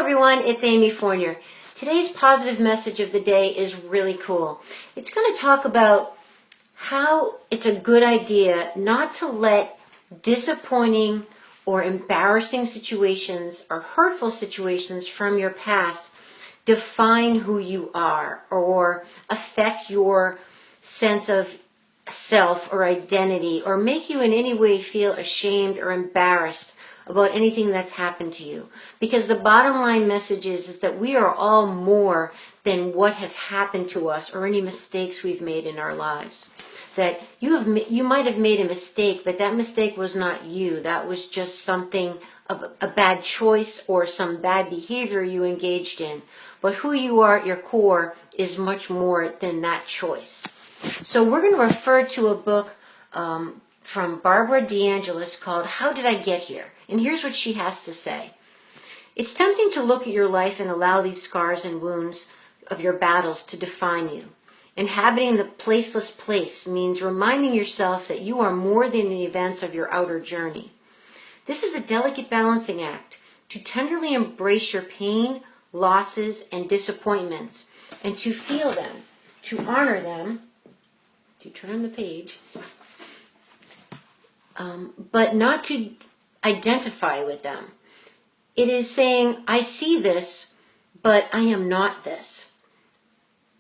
everyone, it's Amy Fournier. Today's positive message of the day is really cool. It's going to talk about how it's a good idea not to let disappointing or embarrassing situations or hurtful situations from your past define who you are or affect your sense of self or identity or make you in any way feel ashamed or embarrassed about anything that's happened to you. Because the bottom line message is that we are all more than what has happened to us or any mistakes we've made in our lives. That you might have made a mistake, but that mistake was not you. That was just something of a bad choice or some bad behavior you engaged in. But who you are at your core is much more than that choice. So we're going to refer to a book from Barbara DeAngelis called How Did I Get Here? And here's what she has to say. It's tempting to look at your life and allow these scars and wounds of your battles to define you. Inhabiting the placeless place means reminding yourself that you are more than the events of your outer journey. This is a delicate balancing act to tenderly embrace your pain, losses, and disappointments, and to feel them, to honor them, to turn the page, but not to identify with them. It is saying, I see this, but I am not this.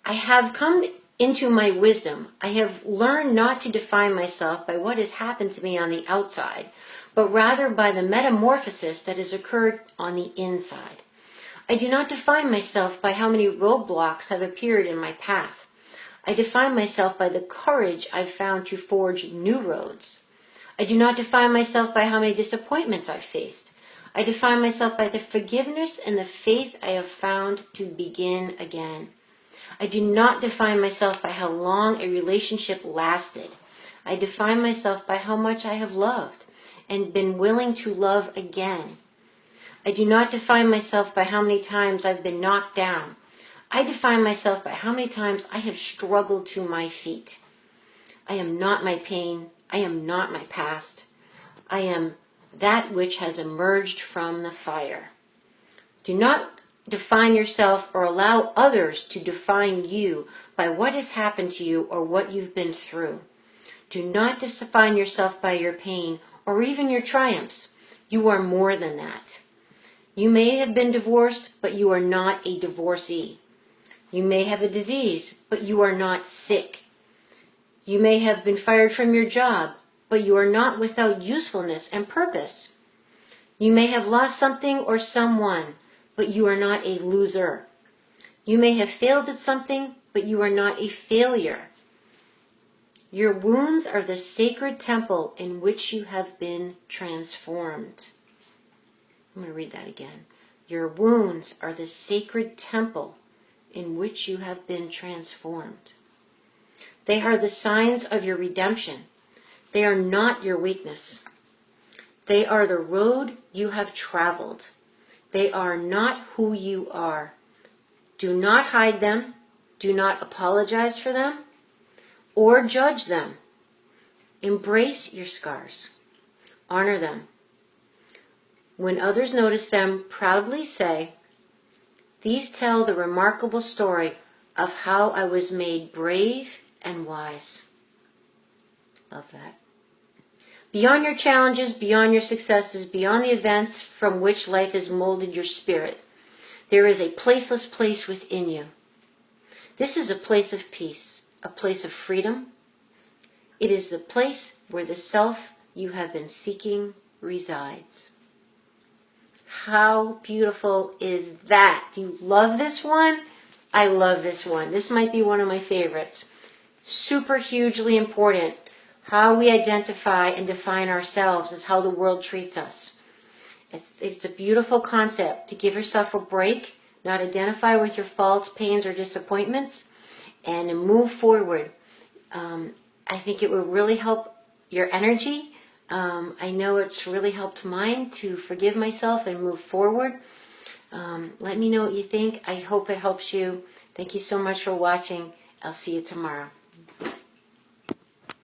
I have come into my wisdom. I have learned not to define myself by what has happened to me on the outside, but rather by the metamorphosis that has occurred on the inside. I do not define myself by how many roadblocks have appeared in my path. I define myself by the courage I've found to forge new roads. I do not define myself by how many disappointments I've faced. I define myself by the forgiveness and the faith I have found to begin again. I do not define myself by how long a relationship lasted. I define myself by how much I have loved and been willing to love again. I do not define myself by how many times I've been knocked down. I define myself by how many times I have struggled to my feet. I am not my pain. I am not my past. I am that which has emerged from the fire. Do not define yourself or allow others to define you by what has happened to you or what you've been through. Do not define yourself by your pain or even your triumphs. You are more than that. You may have been divorced, but you are not a divorcee. You may have a disease, but you are not sick. You may have been fired from your job, but you are not without usefulness and purpose. You may have lost something or someone, but you are not a loser. You may have failed at something, but you are not a failure. Your wounds are the sacred temple in which you have been transformed. I'm going to read that again. Your wounds are the sacred temple in which you have been transformed. They are the signs of your redemption. They are not your weakness. They are the road you have traveled. They are not who you are. Do not hide them. Do not apologize for them or judge them. Embrace your scars. Honor them. When others notice them, proudly say, "These tell the remarkable story of how I was made brave and wise." Love that. Beyond your challenges, beyond your successes, beyond the events from which life has molded your spirit, there is a placeless place within you. This is a place of peace, a place of freedom. It is the place where the self you have been seeking resides. How beautiful is that? Do you love this one? I love this one. This might be one of my favorites. Super hugely important. How we identify and define ourselves is how the world treats us. It's a beautiful concept to give yourself a break, not identify with your faults, pains, or disappointments, and move forward. I think it will really help your energy. I know it's really helped mine to forgive myself and move forward. Let me know what you think. I hope it helps you. Thank you so much for watching. I'll see you tomorrow.